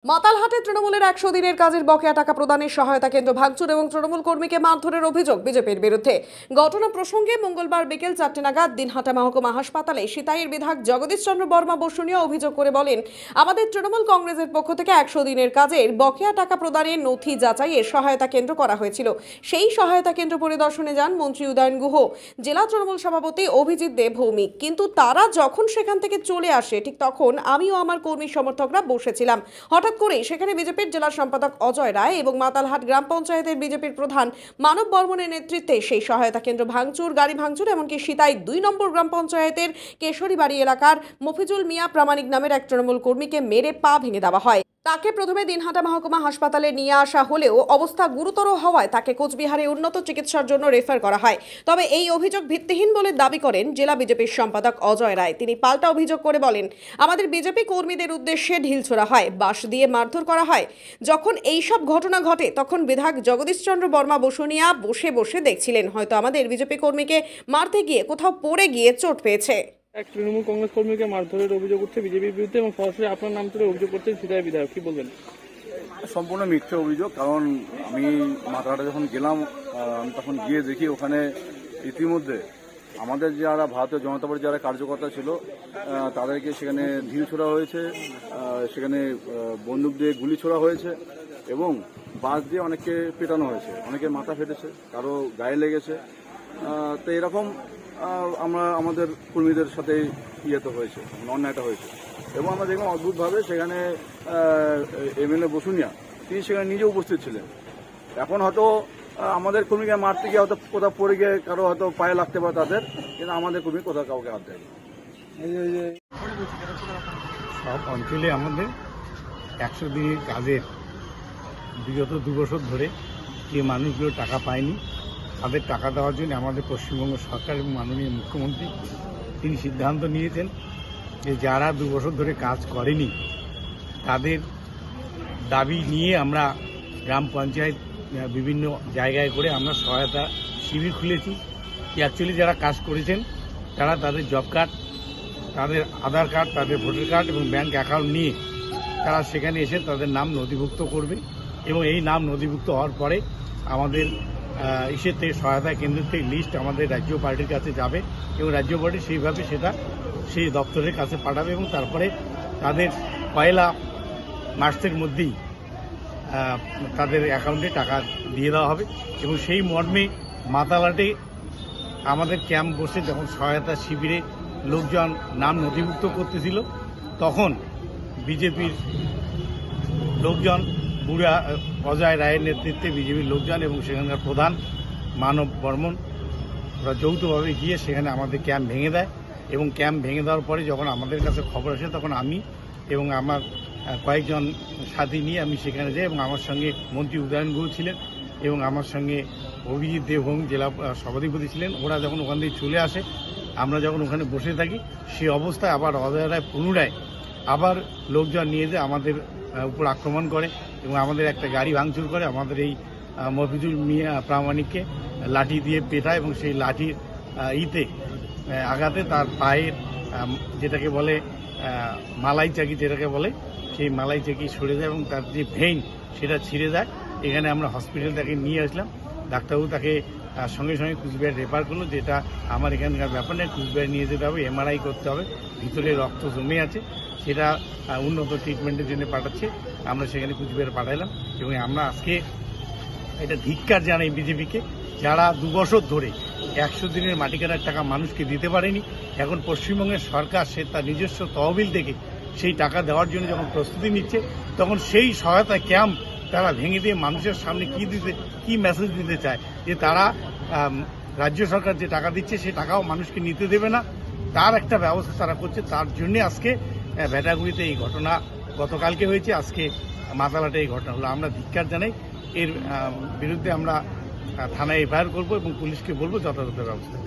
মাতালহাটে তৃণমূলের ১০০ দিনের কাজের বকেয়া টাকা প্রদানের সহায়তা কেন্দ্র ভাঙচুর এবং তৃণমূল কর্মীকে মারধরের অভিযোগ বিজেপির বিরুদ্ধে। ঘটনা প্রসঙ্গে মঙ্গলবার বিকেল ৪টে নাগাদ দিনহাটা মহকুমা হাসপাতালে সিতাইয়ের বিধায়ক জগদীশ চন্দ্র বর্মা বসুনিয়া অভিযোগ করে বলেন, আমাদের তৃণমূল কংগ্রেসের পক্ষ থেকে ১০০ দিনের কাজের বকেয়া টাকা প্রদানের নথি যাচাইয়ের সহায়তা কেন্দ্র করা হয়েছিল। সেই সহায়তা কেন্দ্র পরিদর্শনে যান মন্ত্রী উদয়ন গুহ, জেলা তৃণমূল সভাপতি অভিজিৎ দেব ভৌমিক। কিন্তু তারা যখন সেখান থেকে চলে আসে ঠিক তখন আমিও আমার কর্মী সমর্থকরা বসেছিলাম। হঠাৎ করে সেখানে বিজেপির জেলা সম্পাদক অজয় রায় এবং মাতালহাট গ্রাম পঞ্চায়েতের বিজেপির প্রধান মানব বর্মনের নেতৃত্বে সেই সহায়তা কেন্দ্র ভাঙচুর, গাড়ি ভাঙচুর, এমনকি সিতাই ২ নম্বর গ্রাম পঞ্চায়েতের কেশরীবাড়ি এলাকার মফিজুল মিয়া প্রামাণিক নামের এক তৃণমূল কর্মীকে মেরে পা ভেঙে দেওয়া হয়। তাকে প্রথমে দিনহাটা মহকুমা হাসপাতালে নিয়ে আসা হলেও অবস্থা গুরুতর হওয়ায় তাকে কোচবিহারে উন্নত চিকিৎসার জন্য রেফার করা হয়। তবে এই অভিযোগ ভিত্তিহীন বলে দাবি করেন জেলা বিজেপির সম্পাদক অজয় রায়। তিনি পাল্টা অভিযোগ করে বলেন, আমাদের বিজেপি কর্মীদের উদ্দেশ্যে ঢিল ছোড়া হয়, বাঁশ দিয়ে মারধর করা হয়। যখন এই সব ঘটনা ঘটে তখন বিধায়ক জগদীশ চন্দ্র বর্মা বসুনিয়া বসে বসে দেখছিলেন। হয়তো আমাদের বিজেপি কর্মীকে মারতে গিয়ে কোথাও পড়ে গিয়ে চোট পেয়েছে। এক তৃণমূল কংগ্রেস কর্মীকে মারধরের অভিযোগ উঠছে বিজেপির বিরুদ্ধে এবং সরাসরি আপনার নাম তুলে অভিযোগ করছেন সিতাই বিধায়ক, কি বলবেন? সম্পূর্ণ মিথ্যে অভিযোগ। কারণ আমি মাথাটা যখন গেলাম আমি তখন গিয়ে দেখি ওখানে ইতিমধ্যে আমাদের যারা ভারতীয় জনতা পার্টির যারা কার্যকর্তা ছিল তাদেরকে সেখানে ঢিল ছোড়া হয়েছে, সেখানে বন্দুক দিয়ে গুলি ছোড়া হয়েছে এবং বাঁশ দিয়ে অনেককে পেটানো হয়েছে, অনেকের মাথা ফেটেছে, কারো গায়ে লেগেছে। তো এরকম আমরা আমাদের কর্মীদের সাথে ইয়েতে হয়েছে, অন্যায়টা হয়েছে এবং আমরা দেখলাম অদ্ভুতভাবে সেখানে এমএলএ বসুনিয়া তিনি সেখানে নিজে উপস্থিত ছিলেন। এখন হয়তো আমাদের কর্মীকে মারতে গিয়ে হয়তো কোথাও পড়ে গিয়ে কারো হয়তো পায়ে লাগতে পারে তাদের, কিন্তু আমাদের কর্মী কোথাও কাউকে হাত দেয়নি। সব অঞ্চলে আমাদের ১০০ দিনের কাজের বিগত ২ বছর ধরে যে মানুষগুলো টাকা পায়নি তাদের টাকা দেওয়ার জন্য আমাদের পশ্চিমবঙ্গ সরকার এবং মাননীয় মুখ্যমন্ত্রী তিনি সিদ্ধান্ত নিয়েছেন যে যারা ২ বছর ধরে কাজ করেনি তাদের দাবি নিয়ে আমরা গ্রাম পঞ্চায়েত বিভিন্ন জায়গায় করে আমরা সহায়তা শিবির খুলেছি। অ্যাকচুয়ালি যারা কাজ করেছেন তারা তাদের জব কার্ড, তাদের আধার কার্ড, তাদের ভোটার কার্ড এবং ব্যাংক অ্যাকাউন্ট নিয়ে তারা সেখানে এসে তাদের নাম নথিভুক্ত করবে এবং এই নাম নথিভুক্ত হওয়ার পরে আমাদের ইসের থেকে সহায়তা কেন্দ্রের থেকে লিস্ট আমাদের রাজ্য পার্টির কাছে যাবে এবং রাজ্য পার্টি সেইভাবে সেটা সেই দপ্তরের কাছে পাঠাবে এবং তারপরে তাদের পয়লা মার্চের মধ্যেই তাদের অ্যাকাউন্টে টাকা দিয়ে দেওয়া হবে। এবং সেই মর্মে মাতালহাটে আমাদের ক্যাম্প বসে যখন সহায়তা শিবিরে লোকজন নাম নথিভুক্ত করতেছিল তখন বিজেপির লোকজন বুড়া অজয় রায়ের নেতৃত্বে বিজেপির লোকজন এবং সেখানকার প্রধান মানব বর্মন ওরা যৌথভাবে গিয়ে সেখানে আমাদের ক্যাম্প ভেঙে দেয় এবং ক্যাম্প ভেঙে দেওয়ার পরে যখন আমাদের কাছে খবর আসে তখন আমি এবং আমার কয়েকজন সাথী নিয়ে আমি সেখানে যাই এবং আমার সঙ্গে মন্ত্রী উদয়ন গুহ ছিলেন এবং আমার সঙ্গে অভিজিৎ দেব ভৌমিক জেলা সভাধিপতি ছিলেন। ওরা যখন ওখান থেকে চলে আসে আমরা যখন ওখানে বসে থাকি সেই অবস্থায় আবার অজয় রায় পুনরায় আবার লোকজন নিয়ে যেয়ে আমাদের উপর আক্রমণ করে এবং আমাদের একটা গাড়ি ভাঙচুর করে, আমাদের এই মফিজুল মিয়া প্রামাণিককে লাঠি দিয়ে পেটায় এবং সেই লাঠির আঘাতে তার পায়ের যেটাকে বলে মালাই চাকি যেটাকে বলে সেই মালাই চাকি সরে যায় এবং তার যে ভেইন সেটা ছিঁড়ে যায়। এখানে আমরা হসপিটাল তাকে নিয়ে আসলাম, ডাক্তারবাবু তাকে সঙ্গে সঙ্গে কুচবিহার রেফার করলো, যেটা আমার এখানকার ব্যাপার নেই, কুচবিহার নিয়ে যেতে হবে, এমআরআই করতে হবে, ভিতরে রক্ত জমে আছে, সেটা উন্নত ট্রিটমেন্টের জন্য পাঠাচ্ছে। আমরা সেখানে কুচবিহার পাঠালাম এবং আমরা আজকে এটা ধিক্কার জানাই বিজেপিকে, যারা ২ বছর ধরে ১০০ দিনের মাটি কাটার টাকা মানুষকে দিতে পারেনি। এখন পশ্চিমবঙ্গের সরকার সে তার নিজস্ব তহবিল থেকে সেই টাকা দেওয়ার জন্য যখন প্রস্তুতি নিচ্ছে তখন সেই সহায়তা ক্যাম্প তারা ভেঙে দিয়ে মানুষের সামনে কি মেসেজ দিতে চায় যে তারা রাজ্য সরকার যে টাকা দিচ্ছে সেই টাকাও মানুষকে নিতে দেবে না, তার একটা ব্যবস্থা তারা করছে। তার জন্য আজকে ভেটাগুড়িতে এই ঘটনা গতকালকে হয়েছে, আজকে মাতালহাটে এই ঘটনা হলো। আমরা ধিক্কার জানাই, এর বিরুদ্ধে আমরা থানায় এফআইআর করবো এবং পুলিশকে বলবো যথাযথ ব্যবস্থা।